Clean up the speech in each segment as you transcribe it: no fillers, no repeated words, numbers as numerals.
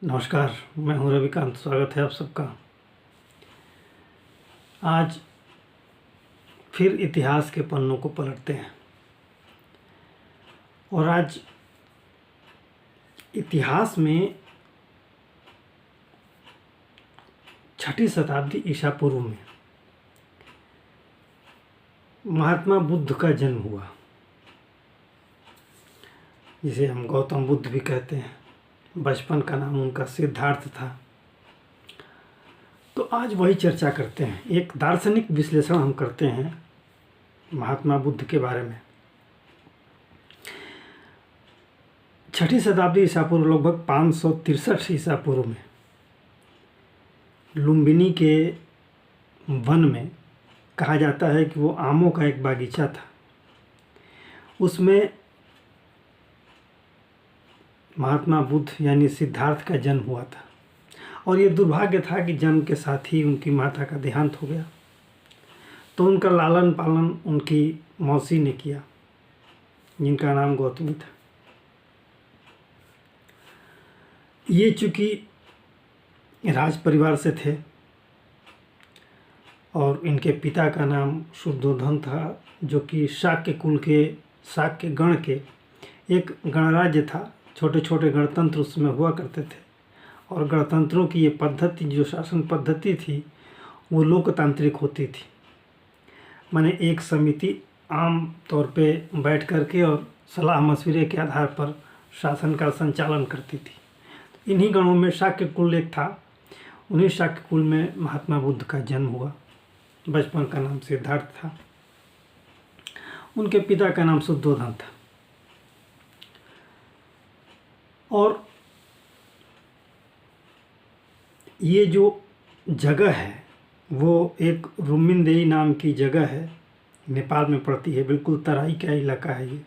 नमस्कार, मैं हूं रविकांत। स्वागत है आप सबका। आज फिर इतिहास के पन्नों को पलटते हैं और आज इतिहास में 6ठी शताब्दी ईसा पूर्व में महात्मा बुद्ध का जन्म हुआ, जिसे हम गौतम बुद्ध भी कहते हैं। बचपन का नाम उनका सिद्धार्थ था। तो आज वही चर्चा करते हैं, एक दार्शनिक विश्लेषण हम करते हैं महात्मा बुद्ध के बारे में। 6ठी शताब्दी ईसा पूर्व लगभग 563 ईसा पूर्व में लुम्बिनी के वन में कहा जाता है कि वो आमों का एक बागीचा था। उसमें महात्मा बुद्ध यानी सिद्धार्थ का जन्म हुआ था और ये दुर्भाग्य था कि जन्म के साथ ही उनकी माता का देहांत हो गया। तो उनका लालन पालन उनकी मौसी ने किया, जिनका नाम गौतमी था। ये चूँकि राज परिवार से थे और इनके पिता का नाम शुद्धोधन था, जो कि शाक्य गण के एक गणराज्य था। छोटे छोटे गणतंत्र उसमें हुआ करते थे और गणतंत्रों की ये पद्धति, जो शासन पद्धति थी, वो लोकतांत्रिक होती थी। माने एक समिति आम तौर पे बैठ करके और सलाह मशवरे के आधार पर शासन का संचालन करती थी। इन्हीं गणों में शाक्य कुल एक था। उन्हीं शाक्य कुल में महात्मा बुद्ध का जन्म हुआ। बचपन का नाम सिद्धार्थ था। उनके पिता का नाम शुद्धोधन था। और ये जो जगह है वो एक रुमिनदेई नाम की जगह है, नेपाल में पड़ती है। बिल्कुल तराई का इलाका है ये।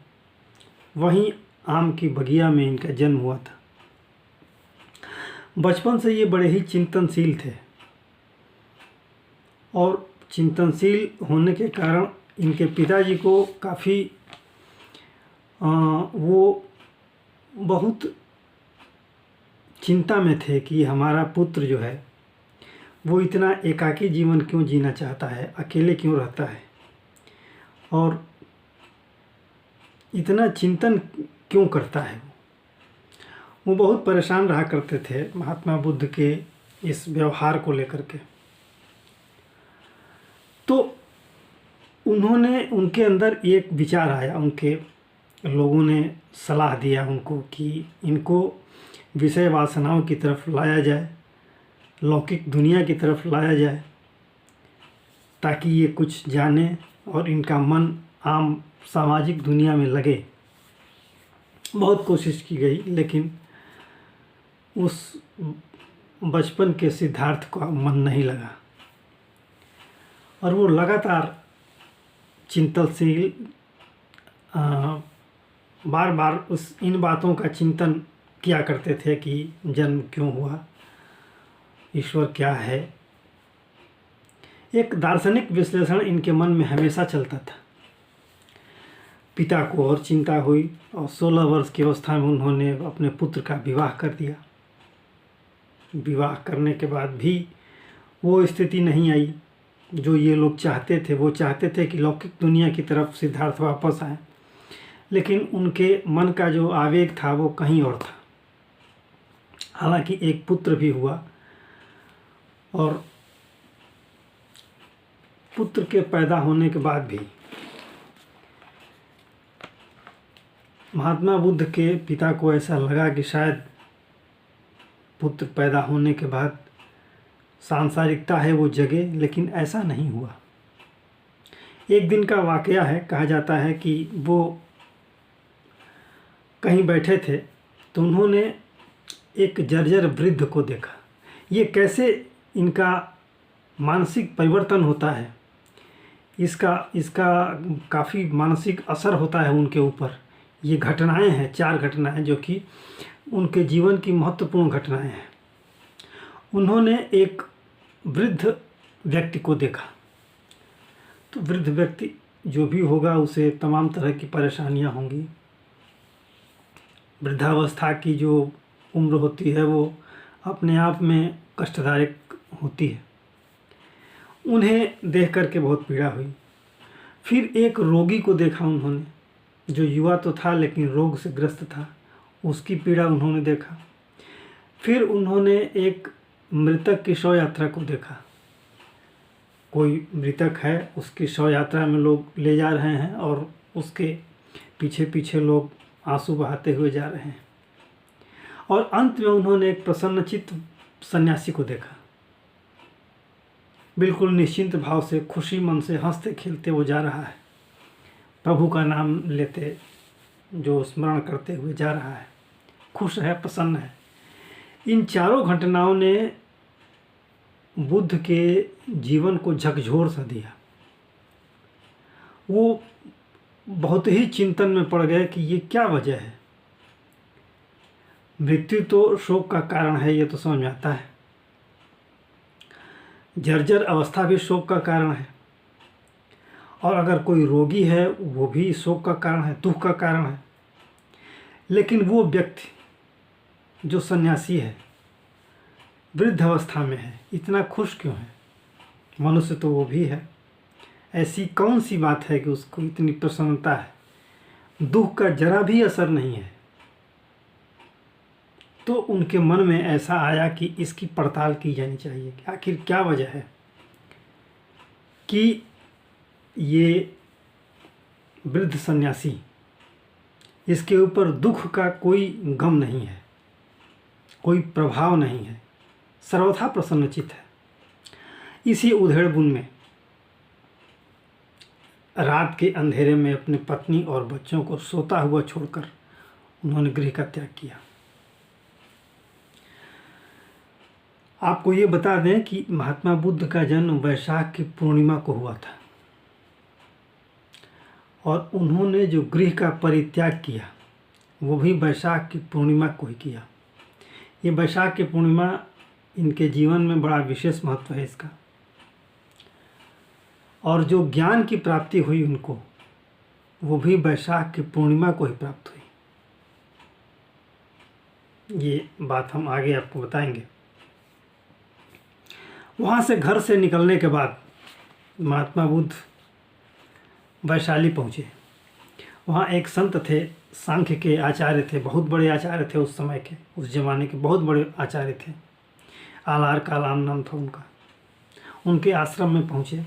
वहीं आम की बगिया में इनका जन्म हुआ था। बचपन से ये बड़े ही चिंतनशील थे और चिंतनशील होने के कारण इनके पिताजी को काफ़ी वो बहुत चिंता में थे कि हमारा पुत्र जो है वो इतना एकाकी जीवन क्यों जीना चाहता है, अकेले क्यों रहता है और इतना चिंतन क्यों करता है। वो बहुत परेशान रहा करते थे महात्मा बुद्ध के इस व्यवहार को लेकर के। तो उनके अंदर एक विचार आया, उनके लोगों ने सलाह दिया उनको कि इनको विषय वासनाओं की तरफ लाया जाए, लौकिक दुनिया की तरफ लाया जाए, ताकि ये कुछ जाने और इनका मन आम सामाजिक दुनिया में लगे। बहुत कोशिश की गई, लेकिन उस बचपन के सिद्धार्थ का मन नहीं लगा और वो लगातार चिंतनशील बार बार इन बातों का चिंतन किया करते थे कि जन्म क्यों हुआ, ईश्वर क्या है। एक दार्शनिक विश्लेषण इनके मन में हमेशा चलता था। पिता को और चिंता हुई और 16 वर्ष की अवस्था में उन्होंने अपने पुत्र का विवाह कर दिया। विवाह करने के बाद भी वो स्थिति नहीं आई जो ये लोग चाहते थे। वो चाहते थे कि लौकिक दुनिया की तरफ सिद्धार्थ वापस आए, लेकिन उनके मन का जो आवेग था वो कहीं और था। हालांकि एक पुत्र भी हुआ और पुत्र के पैदा होने के बाद भी महात्मा बुद्ध के पिता को ऐसा लगा कि शायद पुत्र पैदा होने के बाद सांसारिकता है वो जगे, लेकिन ऐसा नहीं हुआ। एक दिन का वाकया है। कहा जाता है कि वो कहीं बैठे थे तो उन्होंने एक जर्जर वृद्ध को देखा। ये कैसे इनका मानसिक परिवर्तन होता है, इसका काफ़ी मानसिक असर होता है उनके ऊपर। ये घटनाएं हैं, 4 घटनाएं जो कि उनके जीवन की महत्वपूर्ण घटनाएं हैं। उन्होंने एक वृद्ध व्यक्ति को देखा। तो वृद्ध व्यक्ति जो भी होगा उसे तमाम तरह की परेशानियां होंगी। वृद्धावस्था की जो उम्र होती है वो अपने आप में कष्टदायक होती है। उन्हें देख कर के बहुत पीड़ा हुई। फिर एक रोगी को देखा उन्होंने, जो युवा तो था लेकिन रोग से ग्रस्त था, उसकी पीड़ा उन्होंने देखा। फिर उन्होंने एक मृतक की शव यात्रा को देखा। कोई मृतक है, उसकी शव यात्रा में लोग ले जा रहे हैं और उसके पीछे पीछे लोग आंसू बहाते हुए जा रहे हैं। और अंत में उन्होंने एक प्रसन्नचित्त सन्यासी को देखा। बिल्कुल निश्चिंत भाव से, खुशी मन से, हंसते खेलते वो जा रहा है, प्रभु का नाम लेते, जो स्मरण करते हुए जा रहा है, खुश है, प्रसन्न है। इन चारों घटनाओं ने बुद्ध के जीवन को झकझोर सा दिया। वो बहुत ही चिंतन में पड़ गए कि ये क्या वजह है। मृत्यु तो शोक का कारण है, ये तो समझ में आता है। जर्जर अवस्था भी शोक का कारण है, और अगर कोई रोगी है वो भी शोक का कारण है, दुख का कारण है। लेकिन वो व्यक्ति जो सन्यासी है, वृद्ध अवस्था में है, इतना खुश क्यों है? मनुष्य तो वो भी है। ऐसी कौन सी बात है कि उसको इतनी प्रसन्नता है, दुख का जरा भी असर नहीं है? तो उनके मन में ऐसा आया कि इसकी पड़ताल की जानी चाहिए कि आखिर क्या वजह है कि ये वृद्ध सन्यासी, इसके ऊपर दुख का कोई गम नहीं है, कोई प्रभाव नहीं है, सर्वथा प्रसन्नचित्त है। इसी उधेड़-बुन में रात के अंधेरे में अपनी पत्नी और बच्चों को सोता हुआ छोड़कर उन्होंने गृह का त्याग किया। आपको ये बता दें कि महात्मा बुद्ध का जन्म वैशाख की पूर्णिमा को हुआ था, और उन्होंने जो गृह का परित्याग किया वो भी वैशाख की पूर्णिमा को ही किया। ये वैशाख की पूर्णिमा इनके जीवन में बड़ा विशेष महत्व है इसका। और जो ज्ञान की प्राप्ति हुई उनको, वो भी वैशाख की पूर्णिमा को ही प्राप्त हुई। ये बात हम आगे आपको बताएंगे। वहाँ से, घर से निकलने के बाद महात्मा बुद्ध वैशाली पहुँचे। वहाँ एक संत थे, सांख्य के आचार्य थे, बहुत बड़े आचार्य थे उस समय के, उस जमाने के बहुत बड़े आचार्य थे। आलार कालाम नाम था उनका। उनके आश्रम में पहुँचे,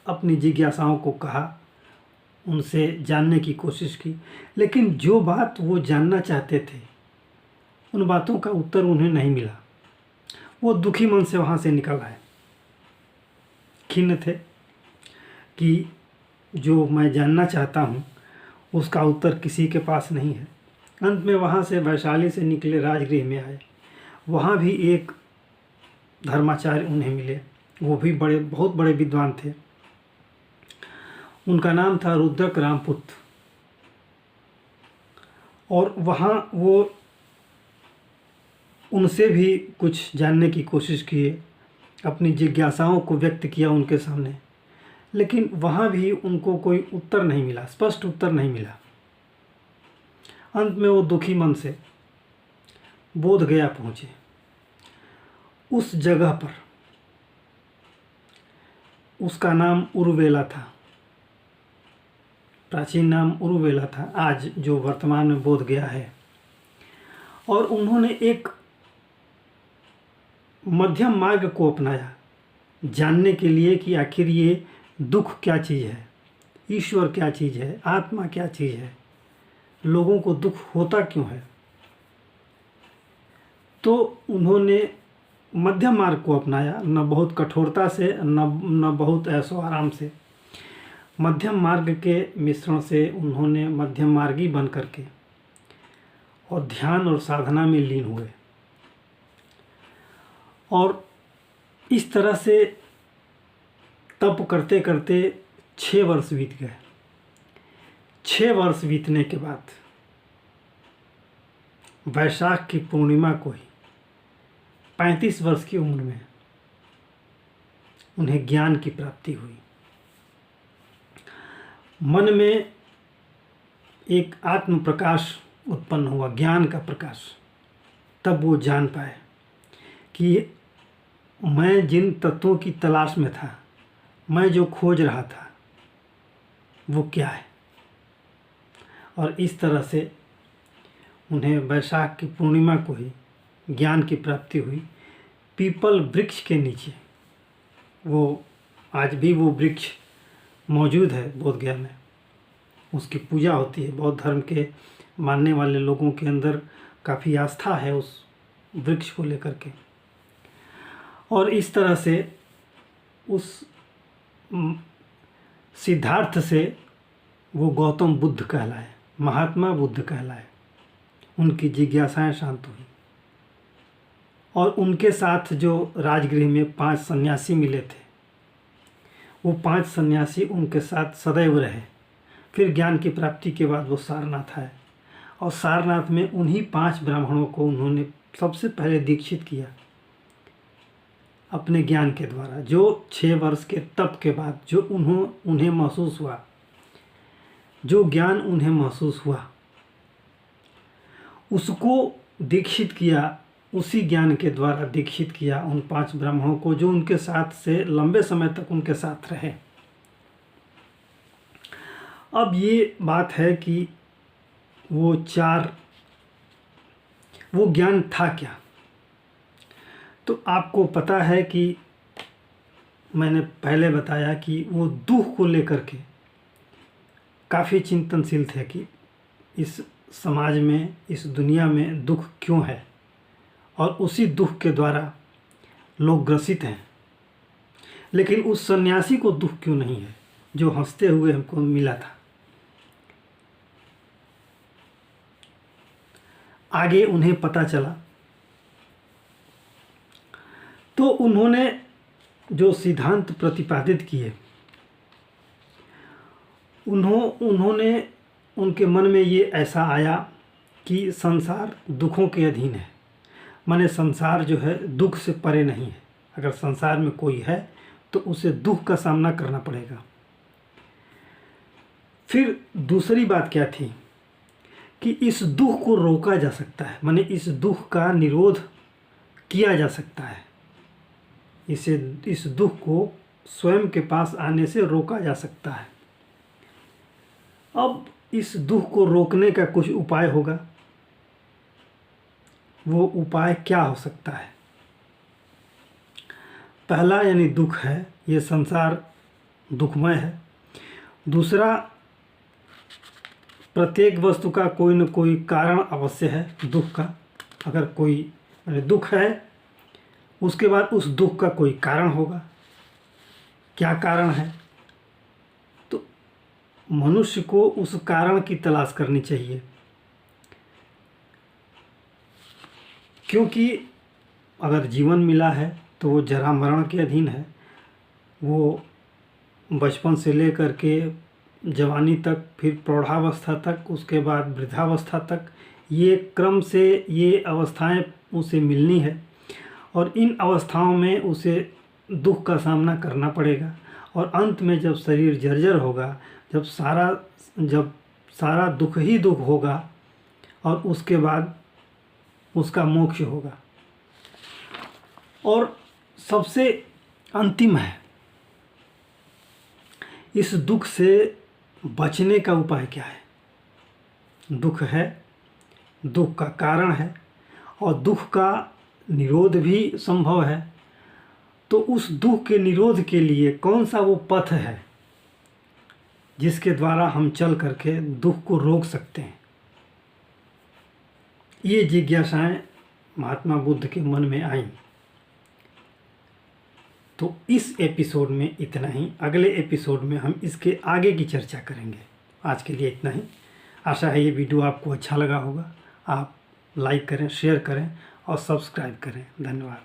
अपनी जिज्ञासाओं को कहा, उनसे जानने की कोशिश की, लेकिन जो बात वो जानना चाहते थे उन बातों का उत्तर उन्हें नहीं मिला। वो दुखी मन से वहाँ से निकल आए, खिन्न थे कि जो मैं जानना चाहता हूँ उसका उत्तर किसी के पास नहीं है। अंत में वहाँ से वैशाली से निकले, राजगृह में आए। वहाँ भी एक धर्माचार्य उन्हें मिले, वो भी बहुत बड़े विद्वान थे। उनका नाम था रुद्रक रामपुत्र। और वहाँ वो उनसे भी कुछ जानने की कोशिश किए, अपनी जिज्ञासाओं को व्यक्त किया उनके सामने, लेकिन वहाँ भी उनको कोई उत्तर नहीं मिला, स्पष्ट उत्तर नहीं मिला। अंत में वो दुखी मन से बोध गया पहुँचे। उस जगह पर, उसका नाम उरुवेला था, प्राचीन नाम उरुवेला था, आज जो वर्तमान में बोध गया है। और उन्होंने एक मध्यम मार्ग को अपनाया, जानने के लिए कि आखिर ये दुख क्या चीज़ है, ईश्वर क्या चीज़ है, आत्मा क्या चीज़ है, लोगों को दुख होता क्यों है। तो उन्होंने मध्यम मार्ग को अपनाया, न बहुत कठोरता से, न बहुत ऐशो आराम से। मध्यम मार्ग के मिश्रण से उन्होंने मध्यम मार्गी बन करके और ध्यान और साधना में लीन हुए। और इस तरह से तप करते करते 6 वर्ष बीत गए। 6 वर्ष बीतने के बाद वैशाख की पूर्णिमा को ही 35 वर्ष की उम्र में उन्हें ज्ञान की प्राप्ति हुई। मन में एक आत्म प्रकाश उत्पन्न हुआ, ज्ञान का प्रकाश। तब वो जान पाए कि मैं जिन तत्वों की तलाश में था, मैं जो खोज रहा था वो क्या है। और इस तरह से उन्हें वैशाख की पूर्णिमा को ही ज्ञान की प्राप्ति हुई। पीपल वृक्ष के नीचे, वो आज भी वो वृक्ष मौजूद है बोध गया में, उसकी पूजा होती है। बौद्ध धर्म के मानने वाले लोगों के अंदर काफ़ी आस्था है उस वृक्ष को लेकर के। और इस तरह से उस सिद्धार्थ से वो गौतम बुद्ध कहलाए, महात्मा बुद्ध कहलाए। उनकी जिज्ञासाएं शांत हुई और उनके साथ जो राजगृह में 5 सन्यासी मिले थे, वो 5 सन्यासी उनके साथ सदैव रहे। फिर ज्ञान की प्राप्ति के बाद वो सारनाथ आए और सारनाथ में उन्हीं 5 ब्राह्मणों को उन्होंने सबसे पहले दीक्षित किया अपने ज्ञान के द्वारा। जो 6 वर्ष के तप के बाद जो उन्हें महसूस हुआ, जो ज्ञान उन्हें महसूस हुआ, उसको दीक्षित किया, उसी ज्ञान के द्वारा दीक्षित किया उन 5 ब्राह्मणों को जो उनके साथ से लंबे समय तक उनके साथ रहे। अब ये बात है कि वो ज्ञान था क्या। तो आपको पता है कि मैंने पहले बताया कि वो दुख को लेकर के काफ़ी चिंतनशील थे कि इस समाज में, इस दुनिया में दुख क्यों है और उसी दुख के द्वारा लोग ग्रसित हैं। लेकिन उस सन्यासी को दुख क्यों नहीं है जो हंसते हुए हमको मिला था। आगे उन्हें पता चला तो उन्होंने जो सिद्धांत प्रतिपादित किए, उन्होंने उनके मन में ये ऐसा आया कि संसार दुखों के अधीन है। माने संसार जो है दुख से परे नहीं है। अगर संसार में कोई है तो उसे दुख का सामना करना पड़ेगा। फिर दूसरी बात क्या थी कि इस दुख को रोका जा सकता है, माने इस दुख का निरोध किया जा सकता है। इस दुख को स्वयं के पास आने से रोका जा सकता है। अब इस दुख को रोकने का कुछ उपाय होगा। वो उपाय क्या हो सकता है? पहला यानी दुख है, ये संसार दुखमय है। दूसरा, प्रत्येक वस्तु का कोई न कोई कारण अवश्य है दुख का। अगर कोई दुख है, उसके बाद उस दुख का कोई कारण होगा। क्या कारण है? तो मनुष्य को उस कारण की तलाश करनी चाहिए, क्योंकि अगर जीवन मिला है तो वो जरा मरण के अधीन है। वो बचपन से लेकर के जवानी तक, फिर प्रौढ़ावस्था तक, उसके बाद वृद्धावस्था तक, ये क्रम से ये अवस्थाएं उसे मिलनी है और इन अवस्थाओं में उसे दुख का सामना करना पड़ेगा। और अंत में जब शरीर जर्जर होगा, जब सारा दुख ही दुख होगा और उसके बाद उसका मोक्ष होगा। और सबसे अंतिम है, इस दुख से बचने का उपाय क्या है? दुख है, दुख का कारण है और दुख का निरोध भी संभव है। तो उस दुख के निरोध के लिए कौन सा वो पथ है जिसके द्वारा हम चल करके दुख को रोक सकते हैं? ये जिज्ञासाएं महात्मा बुद्ध के मन में आईं। तो इस एपिसोड में इतना ही। अगले एपिसोड में हम इसके आगे की चर्चा करेंगे। आज के लिए इतना ही। आशा है ये वीडियो आपको अच्छा लगा होगा। आप लाइक करें, शेयर करें और सब्सक्राइब करें। धन्यवाद।